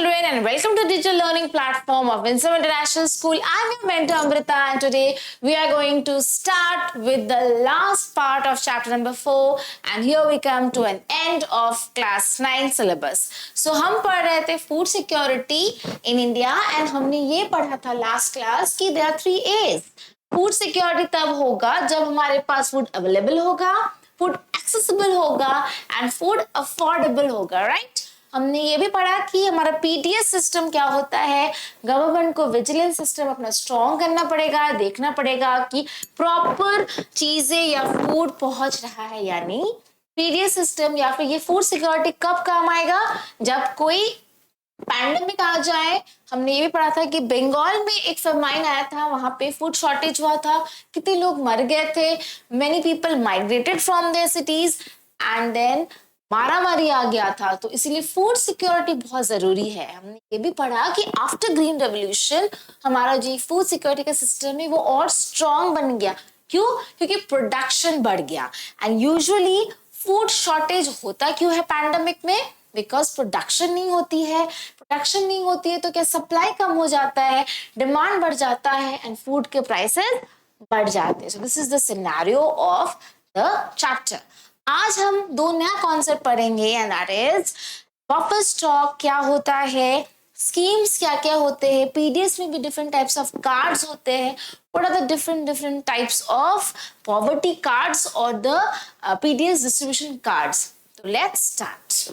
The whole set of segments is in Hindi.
children, and welcome to digital learning platform of Winsome International School. I'm your mentor Amrita, and today we are going to start with the last part of chapter number 4, and here we come to an end of class 9 syllabus. So हम पढ़ रहे थे food security in India, and हमने ये पढ़ा था last class कि there are 3 A's. Food security तब होगा जब हमारे पास फूड अवेलेबल होगा, फूड एक्सेसिबल होगा एंड फूड अफोर्डेबल होगा, राइट? हमने ये भी पढ़ा कि हमारा पीडीएस सिस्टम क्या होता है. गवर्नमेंट को विजिलेंस सिस्टम अपना स्ट्रॉन्ग करना पड़ेगा, देखना पड़ेगा कि प्रॉपर चीजें या फूड पहुंच रहा है या नहीं. पीडीएस सिस्टम या फिर ये फूड सिक्योरिटी कब काम आएगा? जब कोई पैंडेमिक आ जाए. हमने ये भी पढ़ा था कि बंगाल में एक फेमाइन आया था, वहां पे फूड शॉर्टेज हुआ था, कितने लोग मर गए थे. Many people migrated from their cities and then मारामारी आ गया था. तो इसीलिए फूड सिक्योरिटी बहुत जरूरी है. हमने ये भी पढ़ा कि आफ्टर ग्रीन रेवोल्यूशन हमारा जो फूड सिक्योरिटी का सिस्टम है वो और स्ट्रॉन्ग बन गया. क्यों? क्योंकि प्रोडक्शन बढ़ गया. एंड यूजुअली फूड शॉर्टेज होता क्यों है पैंडेमिक में? बिकॉज प्रोडक्शन नहीं होती है. प्रोडक्शन नहीं होती है तो क्या सप्लाई कम हो जाता है, डिमांड बढ़ जाता है एंड फूड के प्राइसेस बढ़ जाते हैं. So this is the scenario of the chapter. आज हम दो नया कॉन्सेप्ट पढ़ेंगे and that is buffer stock क्या होता है, स्कीम्स क्या क्या होते हैं. पीडीएस में भी डिफरेंट टाइप्स ऑफ कार्ड्स होते हैं. What are the different types of poverty cards or the PDS distribution cards? So let's start.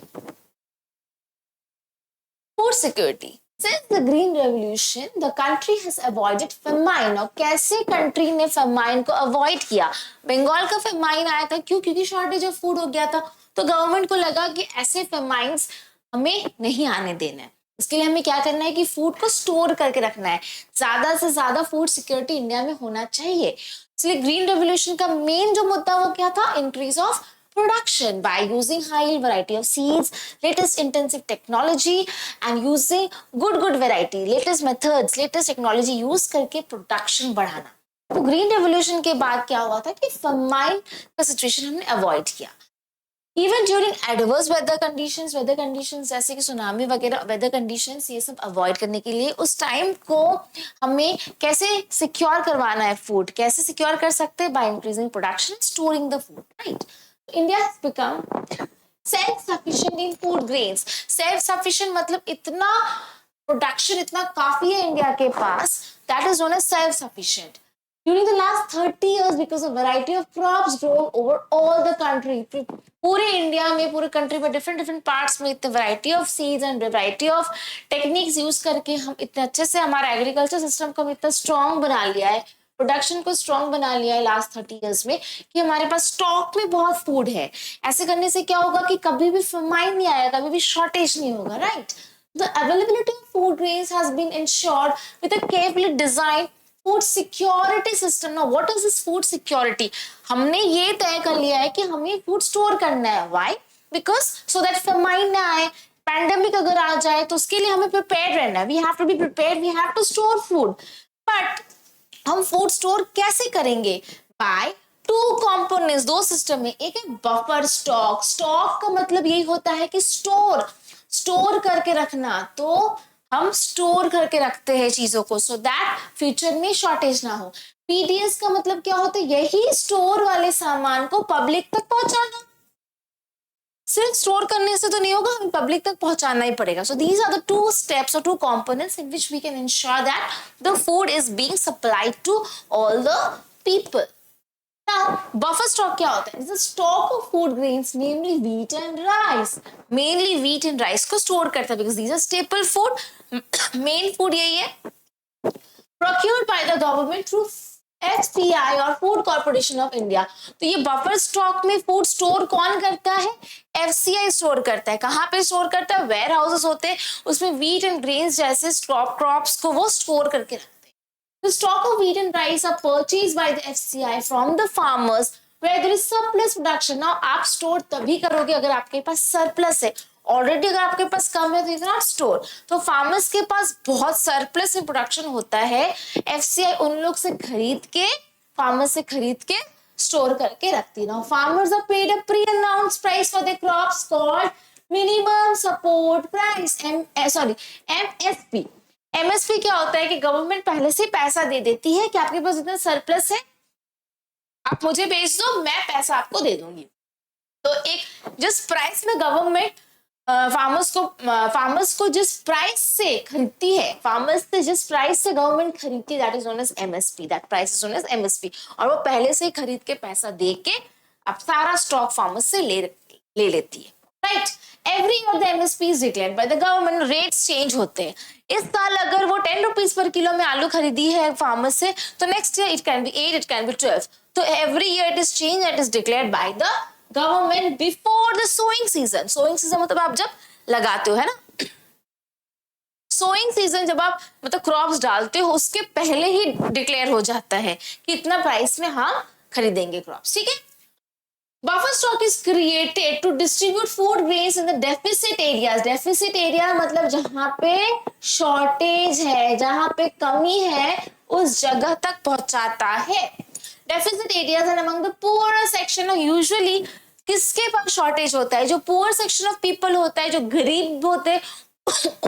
Food security. Since the Green Revolution, the country has avoided famine. और कैसे कंट्री ने famine को अवॉइड किया? बंगाल का famine आया था क्यों? क्योंकि शॉर्टेज ऑफ फूड हो गया था. तो गवर्नमेंट को लगा कि ऐसे famines हमें नहीं आने देना है. इसके लिए हमें क्या करना है कि फूड को स्टोर करके रखना है. ज्यादा से ज्यादा फूड सिक्योरिटी इंडिया में होना चाहिए. इसलिए ग्रीन रेवोल्यूशन का मेन जो मुद्दा वो क्या था? Increase of production by using high variety of seeds, latest intensive technology and using good variety, latest methods, latest technology use करके production बढ़ाना. तो ग्रीन रेवोल्यूशन के बाद क्या हुआ था कि famine का सिचुएशन हमने अवॉइड किया. Even during adverse weather conditions जैसे कि सुनामी वगैरह वेदर कंडीशंस, ये सब अवॉइड करने के लिए उस टाइम को हमें कैसे सिक्योर करवाना है फूड, कैसे सिक्योर कर सकते हैं? By increasing production, storing the food, right? India has become self-sufficient in food grains. Self-sufficient मतलब इतना प्रोडक्शन इतना काफी है इंडिया के पास. That is known as self-sufficient. During the last 30 years, because of variety of crops grown over all the country, पूरे इंडिया में, पूरे कंट्री में डिफरेंट पार्ट्स में इतने variety of seeds and variety of techniques use करके हम इतने अच्छे से हमारा एग्रीकल्चर सिस्टम को हम इतना स्ट्रॉन्ग बना लिया है, प्रोडक्शन को स्ट्रॉन्ग बना लिया है लास्ट 30 इयर्स में कि हमारे पास स्टॉक में बहुत फूड है. ऐसे करने से क्या होगा कि कभी भी famine नहीं आएगा, कभी भी शॉर्टेज नहीं होगा, right? The availability of food grains has been ensured with a carefully designed food security system. Now what is this food security? हमने ये तय कर लिया है कि हमें फूड स्टोर करना है. Why? Because so that famine ना आए, पैंडेमिक अगर आ जाए तो उसके लिए हमें प्रिपेयर रहना है. We have to be prepared, we have to store food. But हम फूड स्टोर कैसे करेंगे? बाय टू कंपोनेंट्स, दो सिस्टम में. एक है बफर स्टॉक. स्टॉक का मतलब यही होता है कि स्टोर करके रखना. तो हम स्टोर करके रखते हैं चीजों को सो दैट फ्यूचर में शॉर्टेज ना हो. पीडीएस का मतलब क्या होता है? यही स्टोर वाले सामान को पब्लिक तक पहुंचाना. सिर्फ स्टोर करने से तो नहीं होगा, हमें पब्लिक तक पहुंचाना ही पड़ेगा. So these are the two steps और two components in which we can ensure that the food is being supplied to all the people. Now buffer stock क्या होता है? It's a stock of food grains namely wheat and rice. Mainly wheat and rice को स्टोर करता है because these are staple food. Main food यही है. Procured by the government through FCI और फूड कॉर्पोरेशन ऑफ इंडिया. तो ये बफर स्टॉक में फूड स्टोर कौन करता है? FCI स्टोर करता है. कहाँ पे स्टोर करता है? वेयर हाउसेस होते हैं, उसमें व्हीट एंड ग्रेन्स जैसे क्रॉप्स को वो स्टोर करके रखते हैं. The stock of wheat and rice are purchased by the FCI from the farmers where there is surplus production. Now आप स्टोर तभी करोगे अगर आपके पास सरप्लस है. ऑलरेडी अगर आपके पास कम है तो यू कैन नॉट स्टोर. तो फार्मर्स के पास बहुत सरप्लस में प्रोडक्शन होता है. एफसीआई उन लोग से खरीद के, फार्मर्स से खरीद के स्टोर करके रखती है. Now farmers are paid a pre announced price for their crops called minimum support price, MSP. MSP क्या होता है कि गवर्नमेंट पहले से पैसा दे देती है कि आपके पास इतना सरप्लस है, आप मुझे बेच दो, मैं पैसा आपको दे दूंगी। तो एक जिस प्राइस में गवर्नमेंट फार्मर्स को जिस प्राइस से खरीदती है, फार्मर्स से जिस प्राइस से गवर्नमेंट खरीदती है, that is known as MSP, that price is known as MSP. और वो पहले से खरीद के पैसा दे के अब सारा स्टॉक फार्मर्स से ले लेती है, right. Every year the MSP is declared by the government, rates change होते हैं। इस साल अगर वो 10 रुपीज पर किलो में आलू खरीदी है फार्मर से, तो next year it can be 8, it can be 12। तो every year it is change, it is declared by the government before the sowing season. Sowing season मतलब आप जब लगाते हो, है ना। सोइंग सीजन जब आप मतलब क्रॉप्स डालते हो, उसके पहले ही डिक्लेयर हो जाता है कि इतना प्राइस में हम खरीदेंगे क्रॉप्स, ठीक है। Buffer stock is created to distribute food grains in the deficit areas. Deficit area मतलब जहां पे शॉर्टेज है, जहां पे कमी है, उस जगह तक पहुंचाता है। Deficit areas and among the poor section of, usually किसके पास शॉर्टेज होता है? जो पुअर सेक्शन ऑफ पीपल होता है, जो गरीब होते हैं,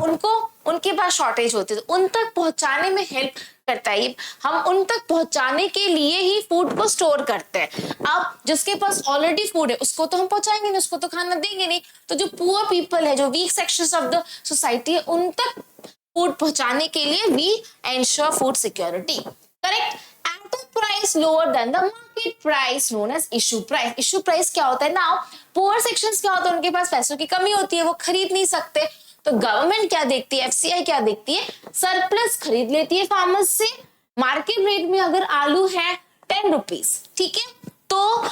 उनको उनके पास शॉर्टेज होते है, तो उन तक पहुंचाने में हेल्प करता है। हम उन तक पहुंचाने के लिए ही फूड को स्टोर करते हैं। अब जिसके पास ऑलरेडी फूड है उसको तो हम पहुंचाएंगे नहीं, उसको तो खाना देंगे नहीं। तो जो पुअर पीपल है, जो weak sections of the society है, उन तक फूड पहुंचाने के लिए we ensure food security, correct. At a price lower than the market price known as issue price. Issue price क्या होता है? नाउ पुअर सेक्शंस क्या होता है? उनके पास पैसों की कमी होती है, वो खरीद नहीं सकते, तो गवर्नमेंट क्या देखती है, एफसीआई क्या देखती है? सरप्लस खरीद लेती है फार्मर्स से। मार्केट रेट में अगर आलू है 10 रुपीज, ठीक है, तो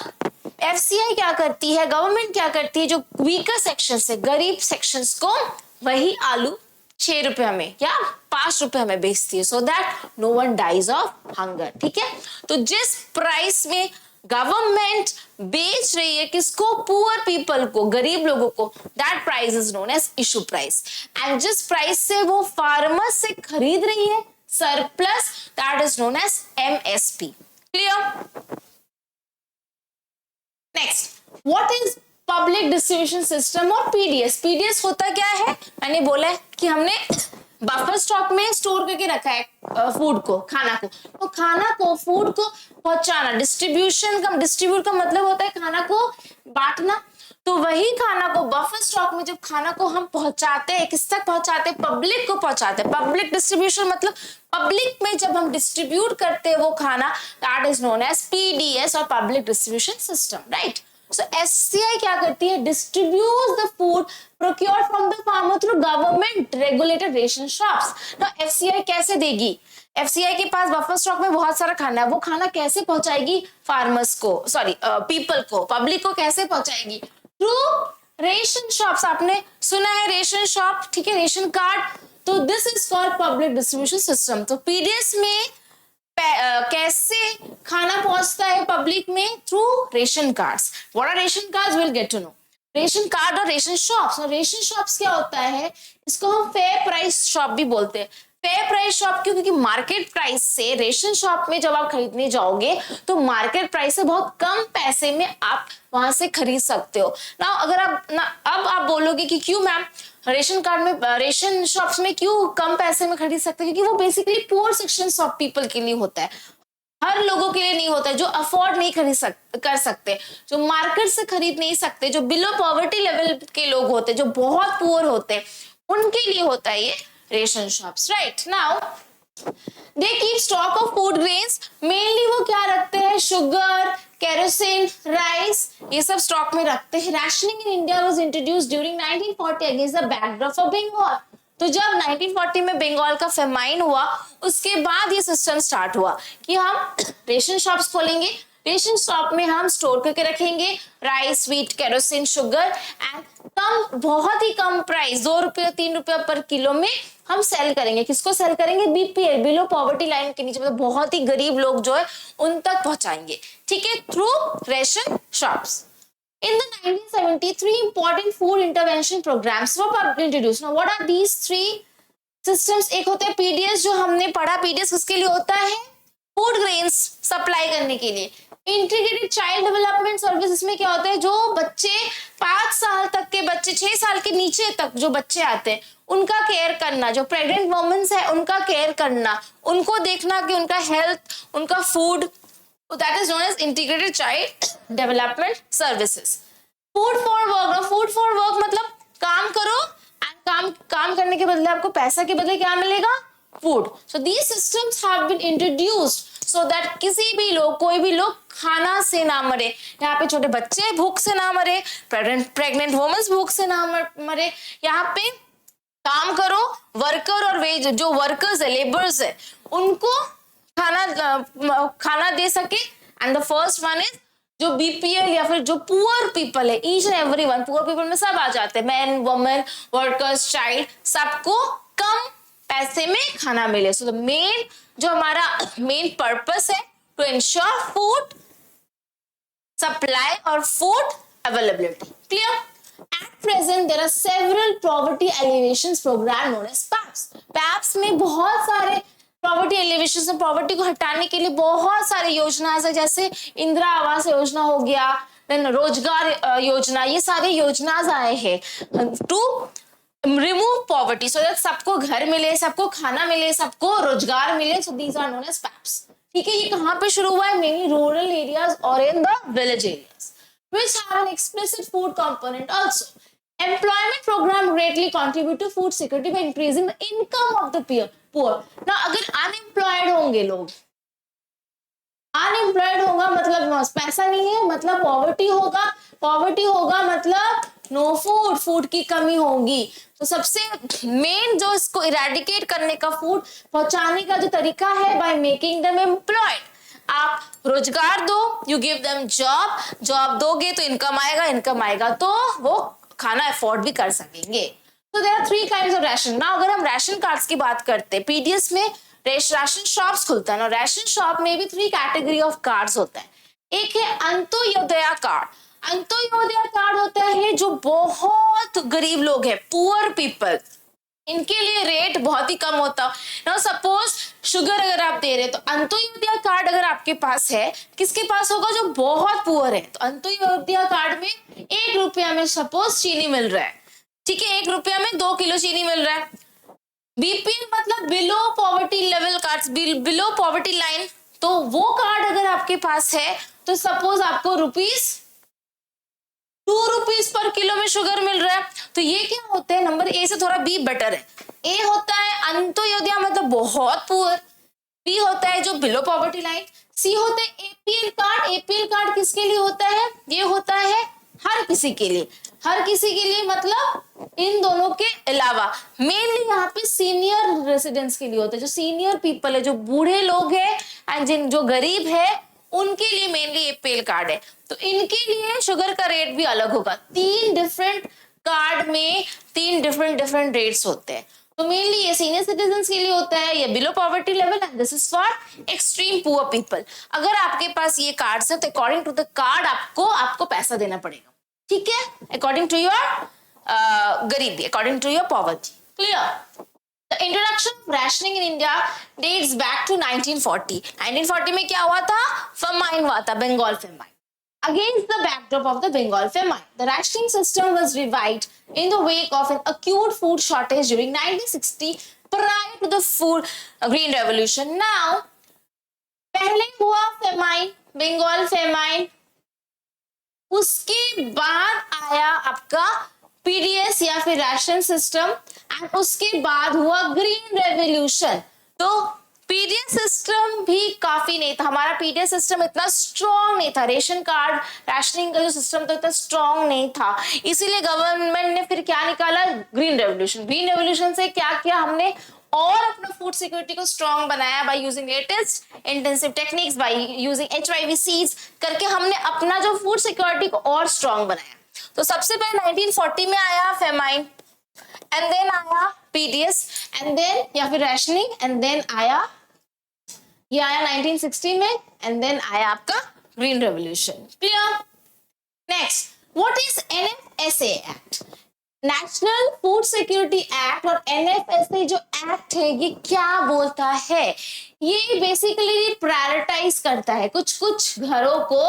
एफसीआई क्या करती है, गवर्नमेंट क्या करती है, जो वीकर सेक्शन है, गरीब सेक्शंस को वही आलू 6 रुपए में या 5 रुपए में बेचती है, so that no one dies of hunger, ठीक है। तो जिस प्राइस में गवर्नमेंट बेच रही है किसको? पुअर पीपल को, गरीब लोगों को, that price is known as issue price. And जिस प्राइस से वो फार्मर से खरीद रही है surplus, that is known as MSP. Clear? Next, what is public distribution system और पीडीएस? पीडीएस होता क्या है? मैंने बोला है कि हमने बफर स्टॉक में स्टोर करके रखा है फूड को, खाना को, तो खाना को, फूड को पहुंचाना, डिस्ट्रीब्यूट का मतलब होता है खाना को बांटना। तो वही खाना को बफर स्टॉक में जब खाना को हम पहुंचाते हैं, किस तक पहुंचाते हैं? पब्लिक को पहुंचाते हैं। पब्लिक डिस्ट्रीब्यूशन मतलब पब्लिक में जब हम डिस्ट्रीब्यूट करते हैं वो खाना, that is known as PDS और public distribution system, right. So FCI क्या करती है? Distributes the food procured from the farmer through government regulated ration shops. Now FCI कैसे देगी? FCI के पास बफर स्टॉक में बहुत सारा खाना है, वो खाना कैसे पहुंचाएगी फार्मर्स को, सॉरी पीपल को, पब्लिक को कैसे पहुंचाएगी? Through ration shops. आपने सुना है रेशन शॉप, ठीक है, रेशन कार्ड। तो this is called public distribution system. तो पीडीएस में कैसे खाना पहुंचता है पब्लिक में? Through ration cards. What are ration cards? Will get to know. Ration card और रेशन शॉप्स। रेशन शॉप्स क्या होता है? इसको हम फेयर प्राइस शॉप भी बोलते हैं। फेयर प्राइस शॉप क्यों? क्योंकि मार्केट प्राइस से रेशन शॉप में जब आप खरीदने जाओगे तो मार्केट प्राइस से बहुत कम पैसे में आप वहां से खरीद सकते हो ना। अगर आप ना, अब आप बोलोगे कि क्यों मैम रेशन कार्ड में, रेशन शॉप्स में क्यों कम पैसे में खरीद सकते हैं? क्योंकि वो basically poor sections of people के लिए होता है, हर लोगों के लिए नहीं होता है। जो अफोर्ड नहीं कर सकते, जो मार्केट से खरीद नहीं सकते, जो बिलो पॉवर्टी लेवल के लोग होते हैं, जो बहुत पुअर होते हैं, उनके लिए होता है ये ration shops, right. Now they keep stock of food grains. Mainly वो क्या रखते हैं? शुगर, केरोसिन, राइस, ये सब स्टॉक में रखते हैं। Rationing in India was introduced during 1940 against the backdrop of Bengal. तो जब 1940 में बंगाल का फेमाइन हुआ, उसके बाद ये सिस्टम स्टार्ट हुआ कि हम रेशन शॉप्स खोलेंगे, रेशन शॉप में हम स्टोर करके रखेंगे rice, wheat, kerosene, sugar, and come, बहुत ही कम प्राइस, 2 रुपये 3 रुपये पर किलो में हम सेल करेंगे। किसको सेल करेंगे? बीपीएल, बिलो पॉवर्टी लाइन के नीचे, मतलब बहुत ही गरीब लोग जो है उन तक पहुंचाएंगे, ठीक है, through ration shops. In the 1973, important food intervention programs were introduced. Now, what are these three systems? एक होता है पीडीएस, जो हमने पढ़ा। पीडीएस किसके लिए होता है? फूड ग्रेन्स सप्लाई करने के लिए। इंटीग्रेटेड चाइल्ड डेवलपमेंट सर्विसेज में क्या होता है, जो बच्चे 5 साल तक के बच्चे, 6 साल के नीचे तक जो बच्चे आते हैं उनका केयर करना, जो प्रेग्नेंट वुमेन्स है उनका केयर करना, उनको देखना कि उनका हेल्थ, उनका food, that is known as integrated child development services. Food for work, food for work मतलब काम करो एंड काम करने के बदले आपको पैसा के बदले क्या मिलेगा, food. So these systems have been introduced so that किसी भी लोग, कोई भी लोग खाना से ना मरे। यहाँ पे छोटे बच्चे भूख से ना मरे, प्रेग्नेंट वुमेन्स भूख से ना मरे। यहाँ पे काम करो, वर्कर और वेज, जो वर्कर्स है, लेबर्स है, उनको खाना दे सके। And the first one is जो बीपीएल या फिर जो पुअर पीपल है, each and every one, poor people में सब आ जाते हैं, मैन, वुमेन, वर्कर्स, चाइल्ड, सबको कम पैसे में खाना मिले। सो द मेन, जो हमारा मेन पर्पस है, टू इंश्योर फूड सप्लाई और food availability. Clear? At present, there are several poverty alleviation program known as PAPS. PAPS में बहुत सारे पॉवर्टी एलिवेशन, में पॉवर्टी को हटाने के लिए बहुत सारे योजनाएं है, जैसे इंदिरा आवास योजना हो गया, देन रोजगार योजना, ये सारे योजनाएं आए हैं to remove poverty, so that सबको घर मिले, सबको खाना मिले, सबको रोजगार मिले। So these are known as PAPs. ठीक है, ये कहाँ पे शुरू हुआ है? मेनली रूरल एरियाज और in the village areas which have an explicit food component also. Employment program greatly contribute to food security by increasing the income of the poor. Now, अगर unemployed होंगे लोग, अनएम्प्लॉयड होगा मतलब पैसा नहीं है, मतलब पॉवर्टी होगा, पॉवर्टी होगा मतलब नो फूड, फूड की कमी होगी। तो सबसे मेन जो इसको इरेडिकेट करने का, फूड पहुंचाने का जो तरीका है, बाय मेकिंग देम एम्प्लॉयड। आप रोजगार दो, you give them job, job दोगे तो इनकम आएगा, इनकम आएगा तो वो खाना अफोर्ड भी कर सकेंगे। तो there are 3 kinds of ration. ना अगर हम राशन कार्ड्स की बात करते हैं, पीडीएस में राशन शॉप्स खुलता है ना, राशन शॉप में भी 3 कैटेगरी ऑफ कार्ड्स होता है। एक है अंत्योदया कार्ड। अंत्योदया कार्ड होता है जो बहुत गरीब लोग हैं, पुअर पीपल, इनके लिए रेट बहुत ही कम होता। नाउ सपोज शुगर अगर आप दे रहे हैं तो अंत्योदया कार्ड अगर आपके पास है, किसके पास होगा? जो बहुत पुअर है। तो अंत्योदया कार्ड में 1 रुपया में सपोज चीनी मिल रहा है, ठीक है, 1 रुपया में 2 किलो चीनी मिल रहा है। बीपीएल मतलब below poverty level card, below poverty line, तो वो कार्ड अगर आपके पास है तो सपोज आपको ₹2 पर किलो में शुगर मिल रहा है। तो ये क्या होते हैं? नंबर ए से थोड़ा बी बेटर है। ए होता है अंत्योदया मतलब बहुत पुअर, बी होता है जो बिलो पॉवर्टी लाइन, सी होता है एपीएल कार्ड। एपीएल कार्ड किसके लिए होता है? ये होता है हर किसी के लिए, हर किसी के लिए मतलब इन दोनों के अलावा मेनली यहाँ पे सीनियर रेसिडेंट्स के लिए होता है, जो सीनियर पीपल है, जो बूढ़े लोग हैं एंड जो गरीब है, उनके लिए मेनली एपीएल कार्ड है। तो इनके लिए शुगर का रेट भी अलग होगा। 3 डिफरेंट कार्ड में 3 डिफरेंट रेट्स होते हैं। तो मेनली ये सीनियर सिटीजन्स के लिए होता है, ये below poverty level, and this is for extreme poor people. अगर आपके पास ये कार्ड्स है तो अकॉर्डिंग टू द कार्ड आपको पैसा देना पड़ेगा, ठीक है, अकॉर्डिंग टू योर गरीबी, according to your poverty. Clear? The introduction of rationing in India dates back to 1940. 1940 में क्या हुआ था? famine हुआ था, Bengal famine. Against the backdrop of the Bengal famine, the rationing system was revived in the wake of an acute food shortage during 1960 prior to the food Green Revolution. Now, पहले हुआ famine, बंगाल famine, उसके बाद आया आपका पीडीएस या फिर राशन सिस्टम, एंड उसके बाद हुआ ग्रीन रेवोल्यूशन। तो पीडीएस सिस्टम भी काफी नहीं था, हमारा पीडीएस सिस्टम इतना स्ट्रॉन्ग नहीं था, रेशन कार्ड राशनिंग का जो सिस्टम था इतना स्ट्रॉन्ग नहीं था, इसीलिए गवर्नमेंट ने फिर क्या निकाला? Green revolution. ग्रीन रेवोल्यूशन से क्या किया हमने? और अपना फूड सिक्योरिटी को स्ट्रॉन्ग बनाया by using latest intensive techniques, by using HIV seeds करके हमने अपना जो फूड सिक्योरिटी को और स्ट्रॉन्ग बनाया। तो सबसे पहले 1940 में आया फेमाइन, एंड देन आया पीडीएस, एंड देन या फिर रैशनिंग, एंड देन आया ये आया 1960 में, एंड देन आया आपका green revolution. Clear? Next, what is NFSA act? National food security act और एनएफएसए जो एक्ट है ये क्या बोलता है, ये बेसिकली प्रायोरिटाइज करता है, कुछ कुछ घरों को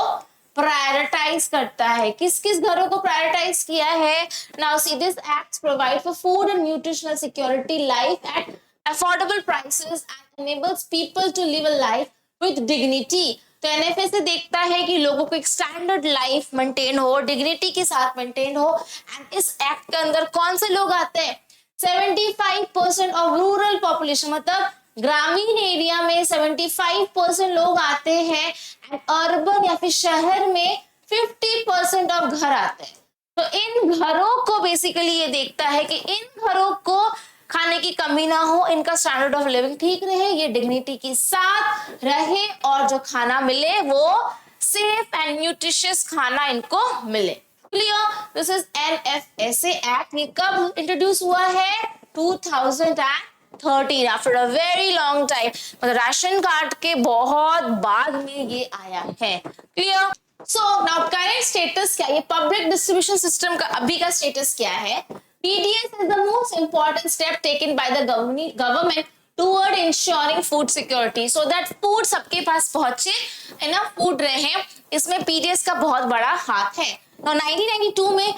प्रायोरिटाइज करता है। किस किस घरों को प्रायोरिटाइज किया है? Now see this act provide for food and nutritional security life at affordable prices and enables people to live a life with dignity। तो एनएफएसए देखता है कि लोगों को एक स्टैंडर्ड लाइफ मेंटेन हो, डिग्निटी के साथ मेंटेन हो। एंड इस एक्ट के अंदर कौन से लोग आते हैं? 75% ऑफ रूरल पॉपुलेशन, मतलब ग्रामीण एरिया में 75% लोग आते हैं एंड अर्बन या फिर शहर में 50% ऑफ घर आते हैं। तो इन घरों को बेसिकली ये देखता है कि इन घरों को खाने की कमी ना हो, इनका स्टैंडर्ड ऑफ लिविंग ठीक रहे, ये डिग्निटी के साथ रहे और जो खाना मिले वो सेफ एंड न्यूट्रिशियस खाना इनको मिले। Clear? This is NFSA act. ये कब इंट्रोड्यूस हुआ है? 2013, after a very long time, मतलब राशन कार्ड के बहुत बाद में ये आया है। Clear? So now current status क्या है? ये पब्लिक डिस्ट्रीब्यूशन सिस्टम का अभी का स्टेटस क्या है? PDS is the most important step taken by the government toward ensuring food security, so that food सबके पास पहुंचे, enough food रहे। इसमें PDS का बहुत बड़ा हाथ है। Now 1992 में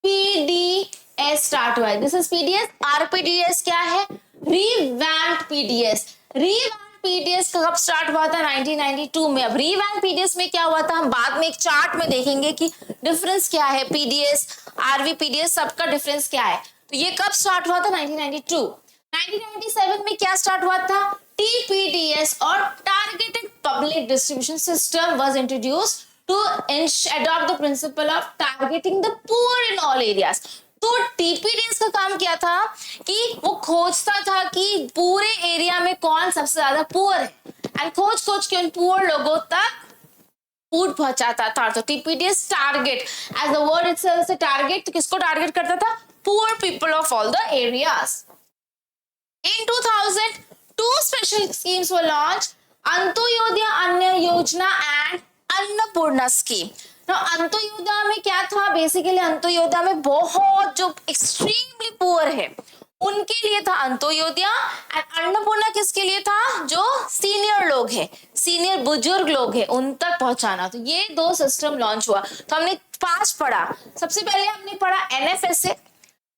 RPDS स्टार्ट हुआ है। This is PDS। RPDS क्या है? Revamped PDS। Revamped PDS कब स्टार्ट हुआ था? 1992 में। अब रिवैम्प PDS में क्या हुआ था हम बाद में एक चार्ट में देखेंगे कि डिफरेंस क्या है, PDS RVPDS सबका डिफरेंस क्या है। तो ये कब स्टार्ट हुआ था? 1992। 1997 में क्या स्टार्ट हुआ था? TPDS और targeted public distribution system was introduced to adopt the principle of targeting the poor in all areas. तो टीपीडीएस का काम क्या था कि वो खोजता था कि पूरे एरिया में कौन सबसे ज्यादा पुअर है एंड खोज खोज के उन पुअर लोगों तक फूड पहुंचाता था। तो TPDS target, as the word itself से टारगेट, तो किसको टारगेट करता था? Poor people of all the areas. In 2000 two special schemes were launched, Antyodaya Anna Yojana and Annapurna scheme. तो अंत्योदय में क्या था? बेसिकली अंत्योदय में बहुत जो एक्सट्रीमली पुअर है उनके लिए था अंत्योदय, एंड अन्नपूर्णा किसके लिए था? जो सीनियर लोग हैं, सीनियर बुजुर्ग लोग हैं, उन तक पहुंचाना। तो ये दो सिस्टम लॉन्च हुआ। तो हमने 5 पढ़ा। सबसे पहले हमने पढ़ा एनएफएसए।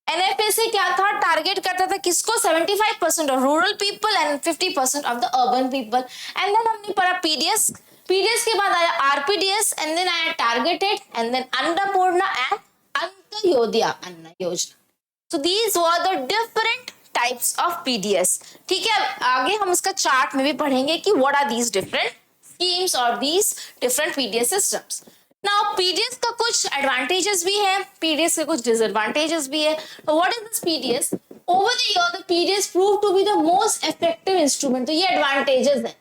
एनएफएसए क्या था? टारगेट करता था किसको? 75% of rural people and 50% of the urban people. And then हमने पढ़ा पीडीएस। पीडीएस के बाद आया आरपीडीएस एंड देन आया targeted and then Annapurna and Antyodaya Anna Yojana. So these were the different types of PDS। ठीक है, आगे हम उसका चार्ट में भी पढ़ेंगे कि what are these different schemes or these different PDS systems। Now PDS का कुछ advantages भी है, PDS के कुछ disadvantages भी है। So what is this PDS? Over the year the PDS proved to be the most effective instrument। तो ये advantages है।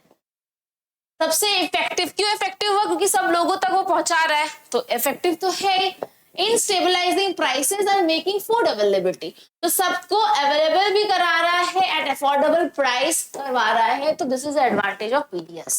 सबसे इफेक्टिव क्यों इफेक्टिव हुआ? क्योंकि सब लोगों तक वो पहुंचा रहा है, तो इफेक्टिव तो है। In stabilising prices and making food availability, तो सबको अवेलेबल भी करा रहा है एट अफोर्डेबल प्राइस करवा रहा है। तो this is advantage of PDS.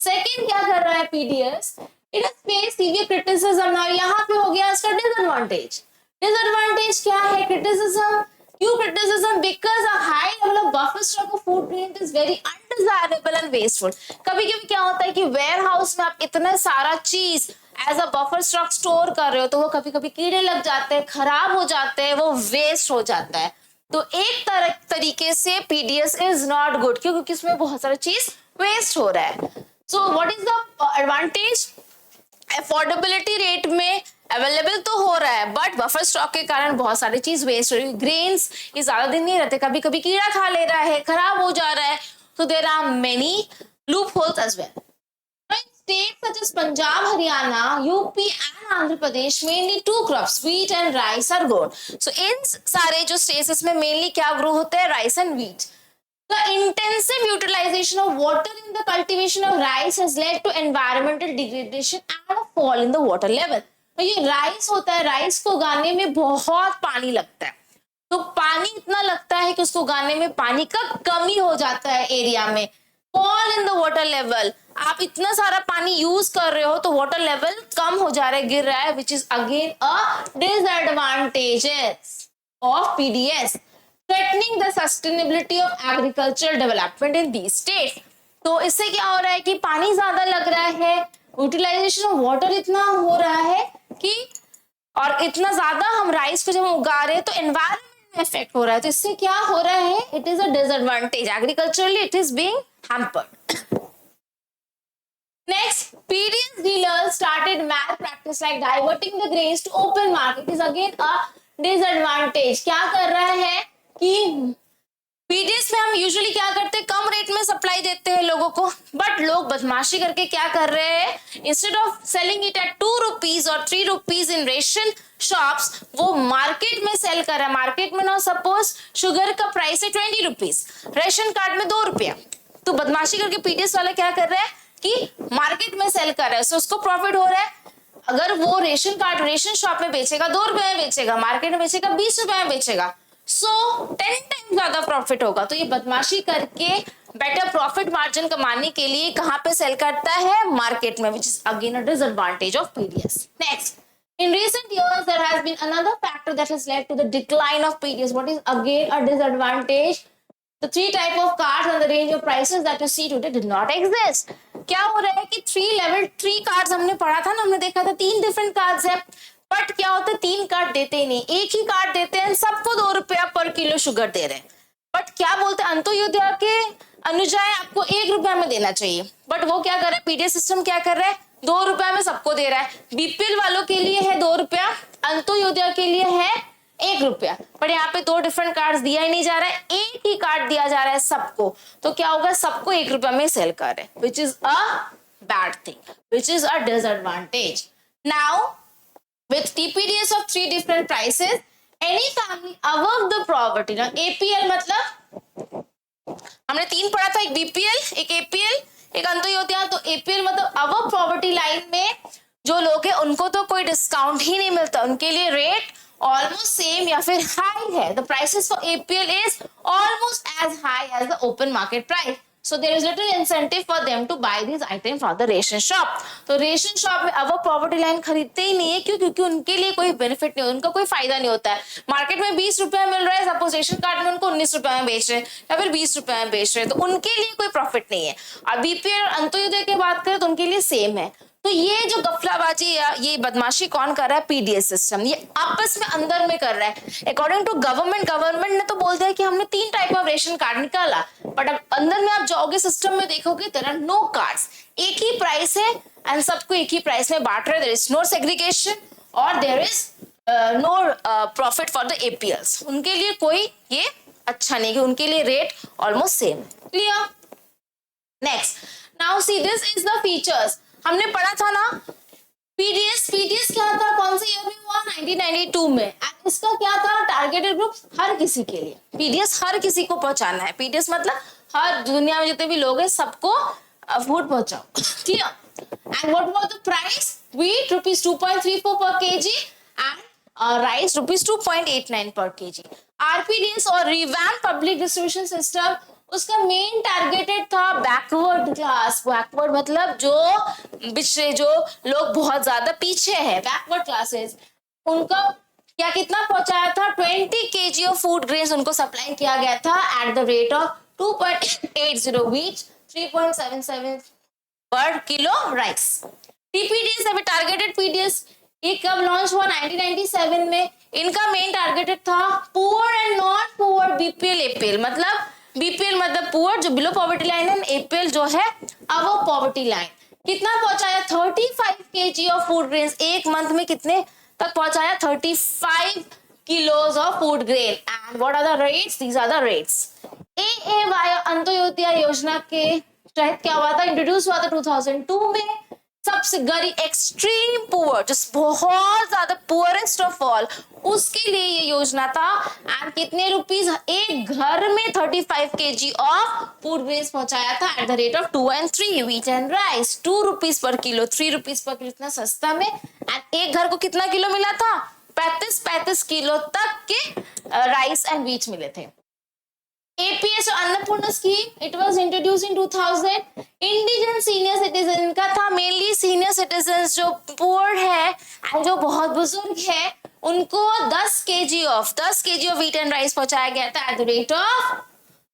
Second क्या कर रहा है PDS? It has face severe criticism. Now यहाँ पे हो गया इसका डिसएडवांटेज। डिसएडवांटेज क्या है? क्रिटिसिज्म। क्यों criticism? Because a high level of buffer stock of food grain is very undesirable and wasteful. कभी कभी क्या होता है कि वेयर हाउस में आप इतना सारा चीज as a buffer stock store कर रहे हो, तो वो कभी कभी कीड़े लग जाते हैं, खराब हो जाते हैं, वो वेस्ट हो जाता है। तो एक तरीके से पीडीएस इज नॉट गुड, क्योंकि इसमें बहुत सारा चीज वेस्ट हो रहा है। So what is the advantage? Affordability rate में अवेलेबल तो हो रहा है, बट बफर स्टॉक के कारण बहुत सारी चीज वेस्ट हो रही है। ग्रेन्स ये ज्यादा दिन नहीं रहते, कभी कभी कीड़ा खा ले रहा है, खराब हो जा रहा है। तो there are many loopholes as well. States such as Punjab, Haryana, UP and Andhra Pradesh mainly 2 crops, wheat and rice are grown। So इन सारे जो states इसमें mainly क्या grow होता है? Rice and wheat। The intensive utilization of water in the cultivation of rice has led to environmental degradation and a fall in the water level। तो ये राइस होता है, राइस को उगाने में बहुत पानी लगता है। तो पानी इतना लगता है कि उसको उगाने में पानी का कमी हो जाता है एरिया में। Fall in the water level, आप इतना सारा पानी यूज कर रहे हो तो वाटर लेवल कम हो जा रहा है, गिर रहा है, which is again a disadvantages of PDS, threatening the sustainability of agriculture development in the state. तो इससे क्या हो रहा है कि पानी ज्यादा लग रहा है, यूटिलाइजेशन ऑफ वाटर इतना हो रहा है कि, और इतना ज्यादा हम राइस को जब हम उगा रहे हैं तो एनवायरमेंट में इफेक्ट हो रहा है। तो इससे क्या हो रहा है, it is a disadvantage, agriculturally it is being hampered. Next, PDS dealers started malpractice like diverting the grains to open market is again a disadvantage। क्या कर रहा है कि पीडीएस में हम यूजुअली क्या करते हैं, कम रेट में सप्लाई देते हैं लोगों को, बट लोग बदमाशी करके क्या कर रहे हैं, instead of selling it at 2 rupees और 3 रुपीज इन रेशन शॉप्स, वो मार्केट में सेल कर रहा है। मार्केट में ना सपोज शुगर का प्राइस है 20 रुपीज, रेशन कार्ड में 2 रुपया, तो बदमाशी करके पीडीएस वाला क्या कर रहा है कि मार्केट में सेल कर रहा है, सो उसको प्रॉफिट हो रहा है। अगर वो रेशन कार्ड रेशन शॉप में बेचेगा 2 रुपए में बेचेगा, मार्केट में बेचेगा 20 रुपए में बेचेगा, सो 10 टाइम ज्यादा प्रॉफिट होगा। तो ये बदमाशी करके बेटर प्रॉफिट मार्जिन कमाने के लिए कहां पे सेल करता है, मार्केट में, which is again a disadvantage of PDS. Next, in recent years there has been another factor that has led to the decline of PDS. What is again a disadvantage? The 3 type of cards and the range of prices that you see today did not exist. क्या हो रहा है कि 3 level 3 कार्ड्स हमने पढ़ा था ना, हमने देखा था 3 डिफरेंट कार्ड्स है, बट क्या होता है 3 कार्ड देते ही नहीं, एक ही कार्ड देते हैं, सबको 2 रुपया पर किलो शुगर दे रहे हैं। बट क्या बोलते हैं, अंत्योदय के अनुजाय आपको 1 रुपया में देना चाहिए, बट वो क्या कर रहा है, पीडीएस सिस्टम क्या कर रहा है, 2 रुपया में सबको दे रहा है। बीपीएल वालों के लिए है 2 रुपया, अंत्योदय के लिए है 1 रुपया, पर यहाँ पे 2 डिफरेंट कार्ड दिया ही नहीं जा रहा है, एक ही कार्ड दिया जा रहा है सबको। तो क्या होगा, सबको 1 रुपया में सेल कर रहे हैं, which is a bad thing, which is a disadvantage. Now with TPDS of 3 different prices, any family above the poverty, ना APL मतलब हमने 3 पढ़ा था, एक BPL, एक APL, एक अंत्योदय। तो APL मतलब above poverty लाइन में जो लोग हैं उनको तो कोई डिस्काउंट ही नहीं मिलता, उनके लिए रेट ऑलमोस्ट सेम या फिर हाई है। The prices for APL is almost as high as the open market price. So there is little incentive for them to buy these items from the ration shop. तो रेशन शॉप में अब पॉवर्टी लाइन खरीदते ही नहीं है, क्यों, क्योंकि उनके लिए कोई बेनिफिट नहीं होता, उनका कोई फायदा नहीं होता है। मार्केट में 20 रुपए मिल रहा है, सपोज रेशन कार्ड में उनको 19 रुपए में बेच रहे हैं या फिर 20 रुपए में बेच रहे हैं, तो उनके लिए कोई प्रॉफिट नहीं है। और बीपीएल और अंत्योदय की बात करें तो उनके लिए सेम है। तो ये जो गफलाबाजी या ये बदमाशी कौन कर रहा है, पीडीएस सिस्टम, ये आपस में अंदर में कर रहा है। अकॉर्डिंग टू गवर्नमेंट ने तो बोल दिया कि हमने 3 टाइप ऑफ रेशन कार्ड निकाला, बट अब अंदर में आप जाओगे सिस्टम में देखोगे देयर आर नो कार्ड्स, एक ही प्राइस है एंड सबको एक ही प्राइस में बांट रहे हैं। देयर इज नो सेग्रीगेशन और there is no profit for the APLs, उनके लिए कोई ये अच्छा नहीं कि उनके लिए रेट ऑलमोस्ट सेम है। Clear? Next, now see this is the features. हमने पढ़ा था ना पीडीएस क्या था, कौन से ईयर में हुआ, 1992 में। इसका क्या था, टारगेटेड ग्रुप हर किसी के लिए, पीडीएस हर किसी को पहुंचाना है। पीडीएस मतलब हर दुनिया में जितने भी लोग हैं सबको फूड पहुंचाओ। Clear? And what was the price, wheat rupees 2.34 पर केजी एंड राइस रुपीज 2.89 पर केजी। आरपीडीएस और रिवैम्प पब्लिक डिस्ट्रीब्यूशन सिस्टम, उसका मेन टारगेटेड था बैकवर्ड क्लास। बैकवर्ड मतलब जो पिछड़े, जो लोग बहुत ज्यादा पीछे हैं, बैकवर्ड क्लासेस, उनका क्या कितना पहुंचाया था, 20 केजी ऑफ फूड ग्रेन्स उनको सप्लाई किया गया था at the rate of 2.80 wheat, 3.77 पर किलो राइस। टीपीडीएस अभी टारगेटेड पीडीएस ये कब लॉन्च हुआ, 1997 में। इनका मेन टारगेटेड था poor and not poor BPL APL, मतलब बीपीएल मतलब पुअर जो बिलो पॉवर्टी लाइन है, एपीएल जो है अबव पॉवर्टी लाइन। कितना पहुंचाया, 35 केजी ऑफ फूड ग्रेन्स, एक मंथ में कितने तक पहुंचाया, 35 kilos of food grain. And what are the rates, these are the rates. AAY Antyodaya Yojana के तहत क्या हुआ था, इंट्रोड्यूस हुआ था 2002 में। सबसे गरीब, एक्सट्रीम पुअर, जिस बहुत ज्यादा पुअरेस्ट ऑफ ऑल, उसके लिए ये योजना था। एंड कितने रुपीस, एक घर में 35 केजी ऑफ फूड ग्रेन्स पहुंचाया था at the rate of 2 and 3 wheat and rice, 2 rupees per kilo, 3 rupees per kilo, इतना सस्ता में। एंड एक घर को कितना किलो मिला था, 35 किलो तक के राइस एंड व्हीट मिले थे। APS Annapurna scheme, it was introduce in 2000। Indigent senior citizen का था, मेनली सीनियर सिटीजन जो पुअर है एंड जो बहुत बुजुर्ग है उनको 10 kg of wheat and rice पहुंचाया गया था at the rate of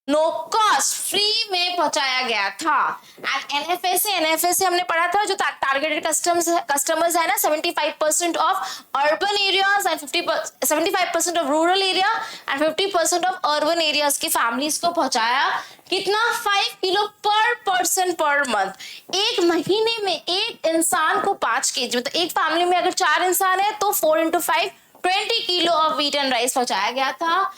no cost, free में पहुंचाया गया था। एंड एनएफएसए हमने पढ़ा था, जो टारगेटेड कस्टमर्स है ना, 75% of urban areas and 75% of rural area and 50% of urban areas की फैमिलीज को पहुंचाया। कितना? 5 किलो पर पर्सन पर मंथ। एक महीने में एक इंसान को 5 kg, मतलब एक फैमिली में अगर 4 इंसान है तो 4 into 5 20 kilo of wheat and rice पहुंचाया गया था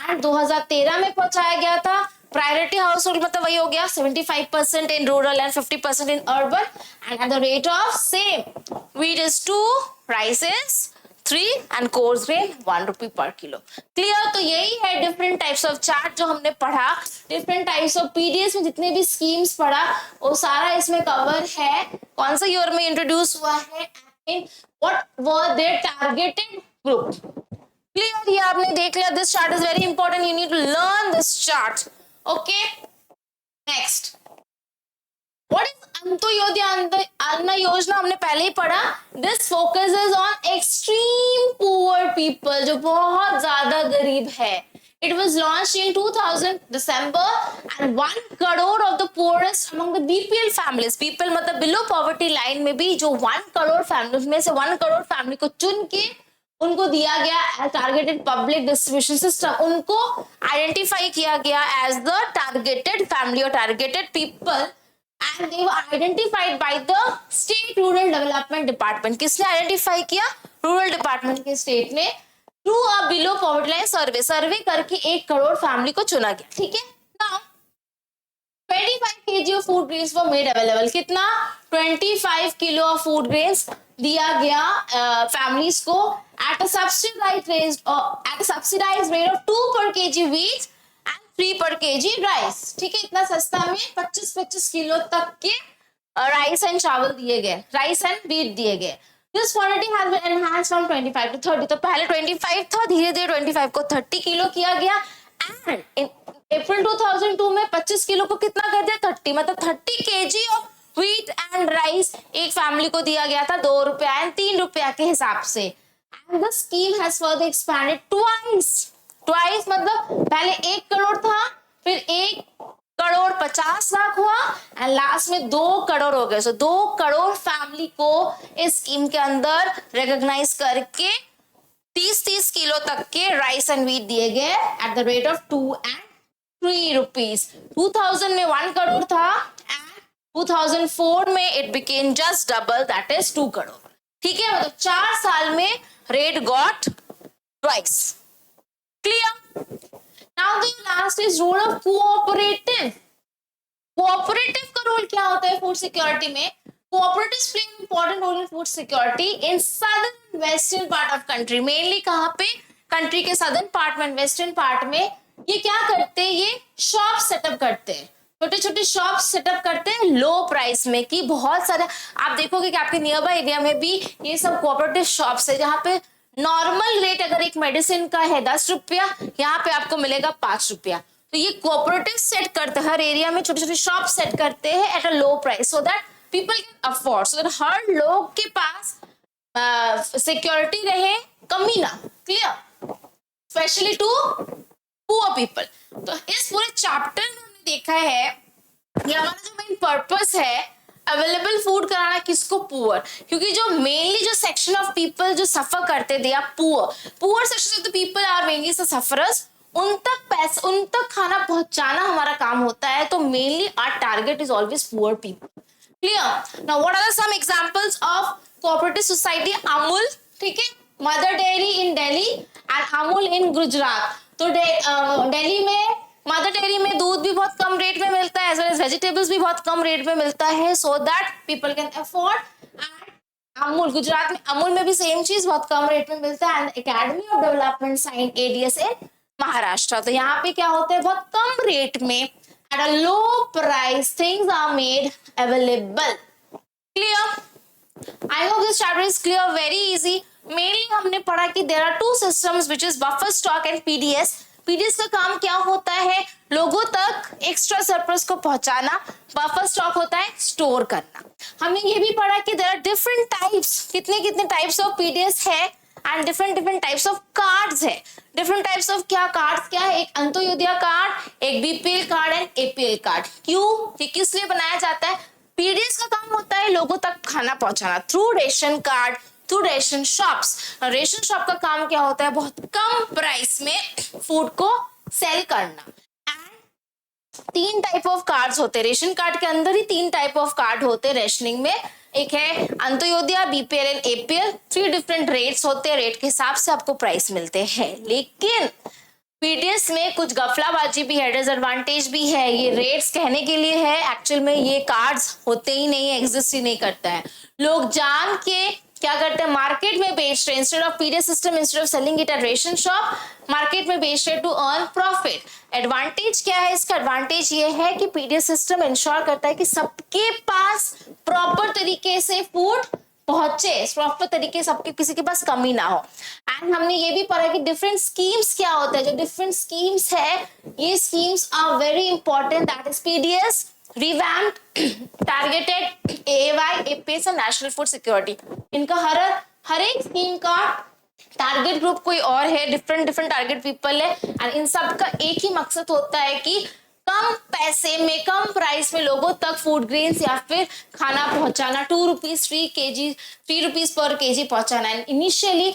एंड 2013 में पहुंचाया गया था। प्रायोरिटी हाउस होल्ड मतलब वही हो गया 75% in rural and 50% in urban and eight the rate of same, wheat is 2, rice is 3 and coarse grain 1 रुपी पर किलो। क्लियर? तो यही है डिफरेंट टाइप्स ऑफ चार्ट जो हमने पढ़ा, डिफरेंट टाइप्स ऑफ पीडीएस में जितने भी स्कीम्स पढ़ा वो सारा इसमें कवर है। कौन सा ईयर में इंट्रोड्यूस हुआ है and what were their targeted group. Clear? ये आपने देख लिया। This chart is very important, you need to learn this chart. Okay, next what is Antyodaya Anna Yojana, हमने पहले ही पढ़ा। This focuses on extreme poor people, जो बहुत ज्यादा गरीब है। It was launched in 2000 December and 1 crore of the poorest among the BPL families, people मतलब below poverty line में भी जो 1 करोड़ फैमिली में से 1 करोड़ फैमिली को चुन के उनको दिया गया टारगेटेड पब्लिक डिस्ट्रीब्यूशन सिस्टम, उनको आइडेंटिफाई किया गया एज द टारगेटेड फैमिली और targeted people and they were identified by the state rural development department. किसने आइडेंटिफाई किया? रूरल डिपार्टमेंट के स्टेट ने, through a below poverty line सर्वे करके 1 करोड़ फैमिली को चुना गया। ठीक है, now 25 kg of food grains were made available. कितना? 25 किलो ऑफ फूड ग्रेन्स दिया गया फैमिलीज को at a subsidised rate of 2 per kg wheat and 3 per kg rice. ठीक है, इतना सस्ता में 25-25 किलो तक के राइस एंड चावल दिए गए, राइस एंड व्हीट दिए गए। This quantity has been enhanced from 25 to 30। तो पहले 25 था, धीरे धीरे 25 को 30 किलो किया गया एंड इन अप्रैल 2002 में 25 किलो को कितना कर दिया? 30, मतलब 30 kg of wheat and rice एक फैमिली को दिया गया था 2 रुपया एंड 3 रुपया के हिसाब से। And the scheme has further expanded twice, मतलब पहले 1 करोड़ था, फिर 1 करोड़ 50 लाख हुआ एंड लास्ट में 2 करोड़ हो गए। सो 2 करोड़ फैमिली को इस स्कीम के अंदर रिकॉग्नाइज करके 30-30 किलो तक के राइस एंड व्हीट दिए गए eight the rate of 2 and 3 rupees. 2000 में 1 करोड़ था एंड 2004 में it became just double, that is 2 crore. ठीक है, मतलब 4 साल में rate got twice. Clear? Now the last is role of cooperative। Cooperative का रोल क्या होता है फूड सिक्योरिटी में? Cooperatives play an important role in food security in southern and western part of country। Mainly कहाँ पे? कंट्री के सदर्न पार्ट में, वेस्टर्न पार्ट में ये क्या करते हैं? ये शॉप सेटअप करते हैं, छोटे छोटे शॉप सेटअप करते हैं लो प्राइस में। कि बहुत सारे आप देखोगे कि आपके नियर बाय एरिया में भी ये सब कोऑपरेटिव शॉप्स है, जहाँ पे नॉर्मल रेट अगर एक मेडिसिन का है 10 रुपया, यहाँ पे आपको मिलेगा 5 रुपया। तो ये कोऑपरेटिव सेट करते हैं, हर एरिया में छोटे छोटे शॉप सेट करते हैं at a low price, so that people can afford, so that हर लोग के पास सिक्योरिटी रहे, कमी ना। Clear? Specially to poor people. तो इस पूरे चैप्टर में हमने देखा है ये हमारा जो मेन पर्पस है, अवेलेबल फूड कराना किसको? पुअर। क्योंकि जो मेनली जो सेक्शन ऑफ पीपल जो सफर करते थे, poor section of the people are mainly the sufferers, उन तक खाना पहुंचाना हमारा काम होता है। तो mainly our target is always poor people. Clear? Now what are some examples of cooperative society? Amul, ठीक है, Mother Dairy in Delhi and Amul in Gujarat. तो दिल्ली में मदर डेयरी में दूध भी बहुत कम रेट में मिलता है, एज वेल एज वेजिटेबल्स भी बहुत कम रेट में मिलता है, so that people can afford. And Amul, Gujarat में अमूल में भी सेम चीज बहुत कम रेट में मिलता है। And academy of development science ADS in Maharashtra. तो यहाँ पे क्या होता है? बहुत कम रेट में at a low price things are made available. Clear? I hope this chapter is clear, very easy. Mainly हमने पढ़ा कि there are 2 systems which is buffer stock and PDS। PDS का काम क्या होता है? लोगों तक एक्स्ट्रा सरप्लस को पहुंचाना, बफर स्टॉक होता है स्टोर करना। हमने ये भी पढ़ा कि देयर आर डिफरेंट टाइप्स, कितने कितने टाइप्स ऑफ पीडीएस है and different different types of cards है। डिफरेंट टाइप्स ऑफ क्या कार्ड्स क्या है, एक अंत्योदय कार्ड, एक BPL card and APL card. क्यों, ये किस लिए बनाया जाता है? पीडीएस का काम होता है लोगों तक खाना पहुंचाना through ration card, through ration shops. Ration shop का काम क्या होता है? बहुत कम प्राइस में फूड को सेल करना। तीन टाइप ऑफ कार्ड्स होते हैं रेशन कार्ड के अंदर ही, तीन टाइप ऑफ कार्ड होते हैं रेशनिंग में। एक है Antyodaya, BPL and APL. 3 different rates होते हैं, रेट के हिसाब से आपको प्राइस मिलते हैं। लेकिन पीडीएस में कुछ गफलाबाजी भी है, डिसएडवांटेज भी है। ये रेट्स कहने के लिए है, एक्चुअल में ये कार्ड्स होते ही नहीं है, एग्जिस्ट ही नहीं करता है। लोग जान के क्या करते हैं, मार्केट में बेच रहे हैं। Instead of PDS system, instead of selling it at ration shop, market में बेच रहे टू अर्न प्रॉफिट। एडवांटेज क्या है इसका? एडवांटेज ये है कि पीडीएस सिस्टम इंश्योर करता है कि सबके पास प्रॉपर तरीके से फूड पहुंचे, प्रॉपर तरीके से सबके, किसी के पास कमी ना हो। एंड हमने ये भी पढ़ा कि डिफरेंट स्कीम्स क्या होता है। जो डिफरेंट स्कीम्स है, ये schemes are very important, that is PDS, revamped, targeted, AAY, APS और नेशनल फूड सिक्योरिटी। इनका हर एक स्कीम का टारगेट ग्रुप कोई और है, डिफरेंट डिफरेंट टारगेट पीपल है, एंड इन सब का एक ही मकसद होता है कि कम पैसे में, कम प्राइस में लोगों तक फूड ग्रेन्स या फिर खाना पहुंचाना। 2 रुपीज 3 रुपीज पर केजी पहुंचाना। इनिशियली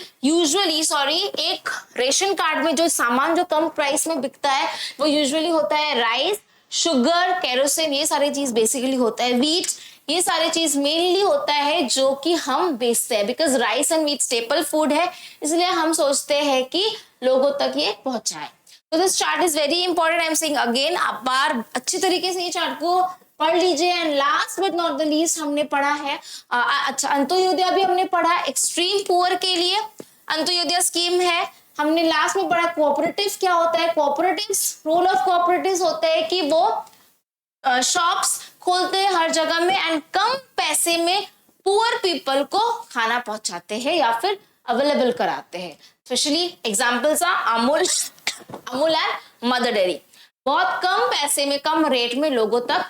एक रेशन कार्ड में जो सामान जो कम प्राइस में बिकता है वो यूजुअली होता है राइस, शुगर, केरोसिन, ये सारी चीज बेसिकली होता है, वीट, ये सारी चीज मेनली होता है जो कि हम बेचते हैं। Because rice and wheat staple food है, इसलिए हम सोचते हैं कि लोगों तक ये पहुंचाए। तो this chart is very important. I am saying again, आप बार अच्छी तरीके से ये चार्ट को पढ़ लीजिए। And last but not the least हमने पढ़ा है अच्छा अंत्योदय भी हमने पढ़ा, एक्सट्रीम पुअर के लिए अंत्योदय स्कीम है। हमने लास्ट में पढ़ा कोऑपरेटिव क्या होता है। कोऑपरेटिव्स, रोल ऑफ कोऑपरेटिव्स होता है कि वो शॉप्स खोलते हैं हर जगह में एंड कम पैसे में पुअर पीपल को खाना पहुंचाते हैं या फिर अवेलेबल कराते हैं। Specially examples are Amul and mother dairy. बहुत कम पैसे में, कम रेट में लोगों तक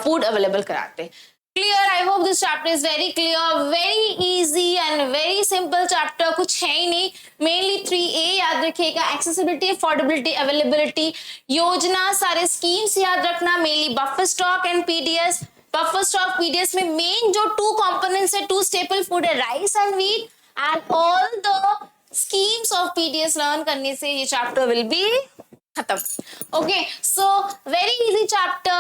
फूड अवेलेबल कराते हैं। Clear? I hope this chapter is very clear, very easy and very simple chapter. कुछ है ही नहीं, मेनली 3A याद रखिएगा, एक्सेसिबिलिटी, अफोर्डेबिलिटी, अवेलेबिलिटी, योजना, सारे स्कीम्स याद रखना, mainly buffer stock and PDS. Buffer stock PDS में मेन जो 2 कंपोनेंट्स है, 2 स्टेपल फूड है, rice and wheat, and all the schemes of PDS learn करने से ये चैप्टर विल बी खत्म। Okay, so very easy chapter.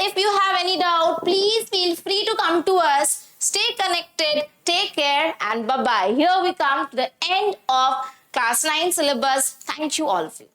If you have any doubt, please feel free to come to us. Stay connected, take care, and bye bye. Here we come to the end of class 9 syllabus. Thank you all of you.